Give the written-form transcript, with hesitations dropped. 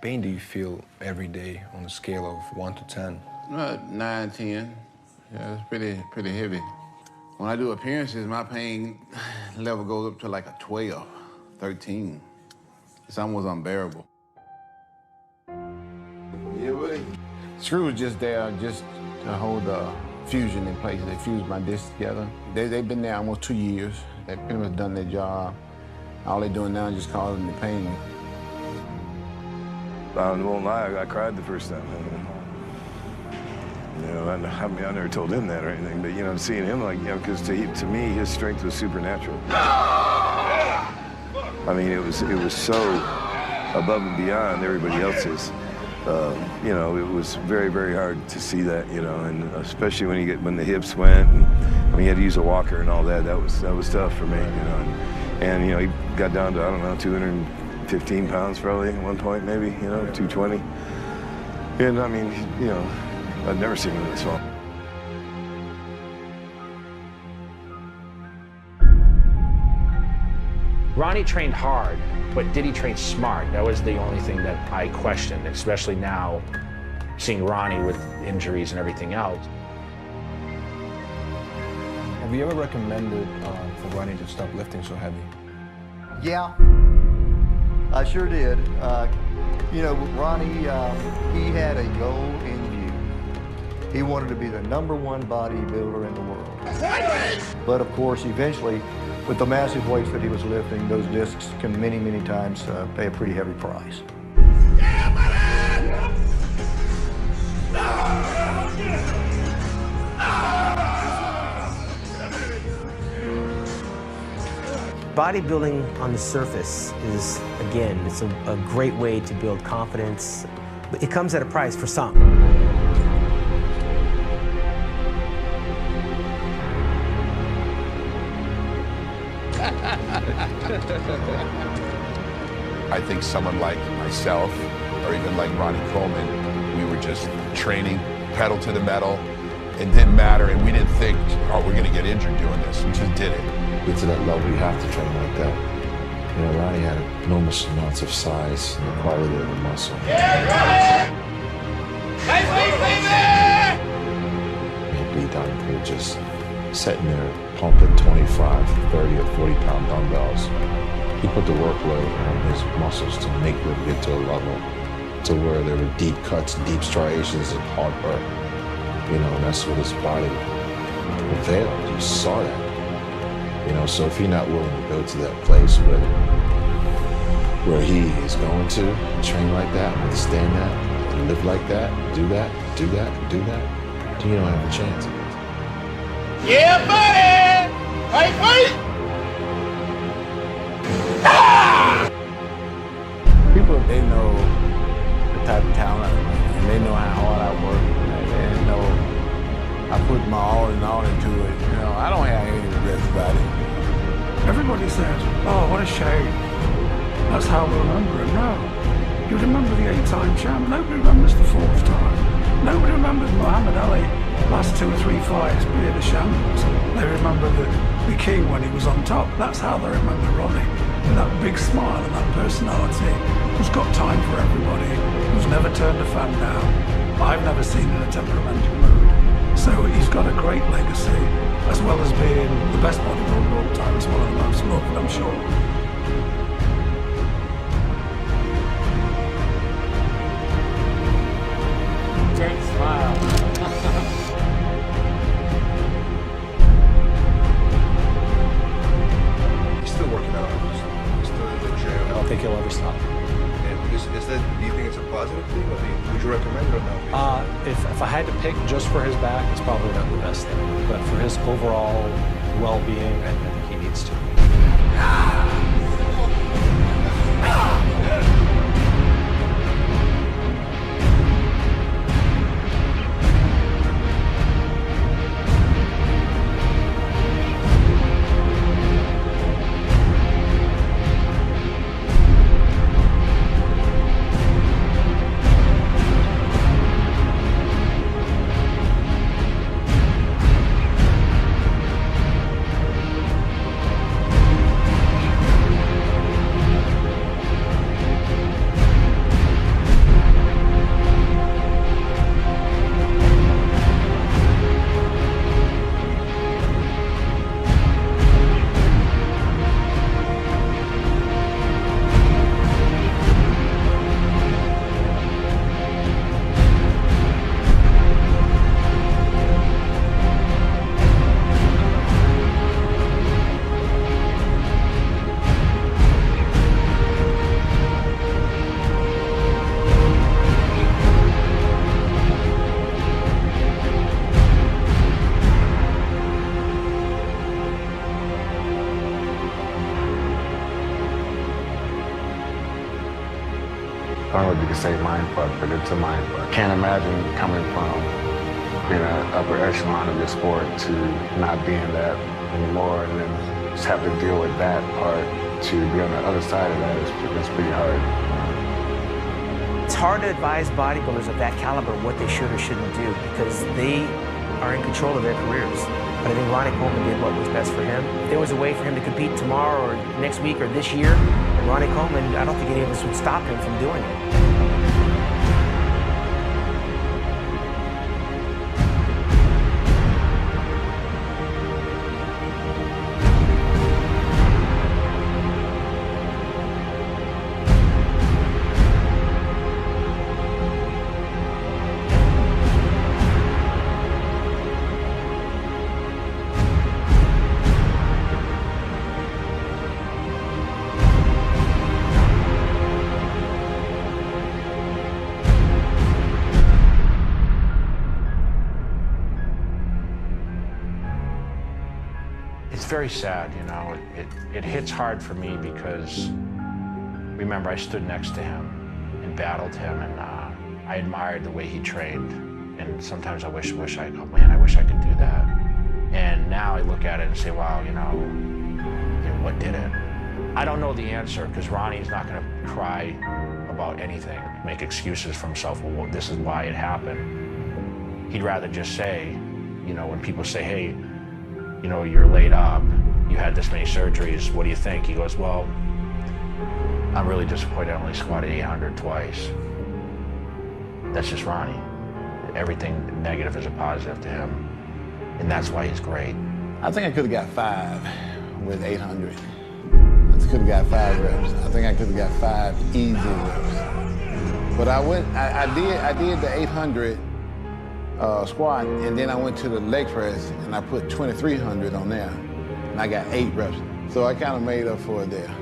pain do you feel every day on a scale of 1 to 10? 9, 10. Yeah, it's pretty heavy. When I do appearances, my pain level goes up to like a 12, 13. It's almost unbearable. Yeah, buddy. Screw was just there just to hold the fusion in place. They fused my discs together. They've been there almost 2 years. They've pretty much done their job. All they're doing now is just causing the pain. I won't lie, I cried the first time. You know, I mean, I never told him that or anything, but, you know, seeing him like, you know, because to me, his strength was supernatural. I mean, it was so above and beyond everybody else's. You know, it was very, very hard to see that, you know, and especially when the hips went, and I mean, he had to use a walker and all that. That was tough for me, you know. And you know, he got down to, I don't know, 215 pounds probably at one point, maybe, you know, 220. And I mean, you know, I've never seen him this small. Ronnie trained hard, but did he train smart? That was the only thing that I questioned, especially now, seeing Ronnie with injuries and everything else. Have you ever recommended for Ronnie to stop lifting so heavy? Yeah, I sure did. You know, Ronnie, he had a goal in view. He wanted to be the #1 bodybuilder in the world. But of course, eventually, with the massive weights that he was lifting, those discs can many, many times pay a pretty heavy price. Bodybuilding on the surface is, again, it's a great way to build confidence, but it comes at a price for some. I think someone like myself, or even like Ronnie Coleman, we were just training pedal to the metal. It didn't matter, and we didn't think, oh, we're gonna get injured doing this. We just did it. Get to that level, you have to train like that. You know, Ronnie had enormous amounts of size and the quality of the muscle. He'd be down here just sitting there pumping 25, 30, or 40-pound dumbbells. He put the workload on his muscles to make them get to a level to where there were deep cuts, deep striations, and hard work. You know, and that's what his body availed. You saw that. You know, so if you're not willing to go to that place where he is going to train like that, understand that, and live like that, do that, do that, do that, then you don't have a chance. Yeah, buddy! Wait! People, they know the type of talent, and they know how hard I work, and they know I put my all in all into it. You know, I don't have any regrets about it. Everybody said, oh, what a shame. That's how we'll remember him now. You remember the 8-time champ. Nobody remembers the 4th time. Nobody remembers Muhammad Ali last 2 or 3 fights being a shambles. They remember the king when he was on top. That's how they remember Ronnie. With that big smile and that personality, who's got time for everybody, who's never turned a fan down. I've never seen in a temperamental mood. So he's got a great legacy, as well as being the best bodybuilder of all time. It's one of the most loved, I'm sure. Great smile. He's still working out. He's still in the gym. I don't think he'll ever stop. Is that, do you think it's a positive thing? Or would you recommend it or not? If I had to pick just for his back, it's probably not the best thing. But for his overall well-being, I think he needs to. don't know if you can say mind fuck, but it's a mind fuck. Can't imagine coming from being an upper echelon of your sport to not being that anymore, and then just have to deal with that part to be on the other side of that. It's pretty hard. It's hard to advise bodybuilders of that caliber what they should or shouldn't do because they are in control of their careers. But I think Ronnie Coleman did what was best for him. If there was a way for him to compete tomorrow or next week or this year, and Ronnie Coleman, I don't think any of us would stop him from doing it. It's very sad, you know. It hits hard for me because, remember, I stood next to him and battled him, and I admired the way he trained. And sometimes I wish I could do that. And now I look at it and say, wow, you know, what did it? I don't know the answer because Ronnie's not going to cry about anything, make excuses for himself. Well, this is why it happened. He'd rather just say, you know, when people say, hey, you know, you're laid up, you had this many surgeries, what do you think? He goes, well, I'm really disappointed I only squatted 800 twice. That's just Ronnie. Everything negative is a positive to him, and that's why he's great. I think I could have got 5 with 800. I could have got 5 reps. I think I could have got 5 easy reps. But I did the 800 squat, and then I went to the leg press, and I put 2,300 on there, and I got 8 reps. So I kind of made up for it there.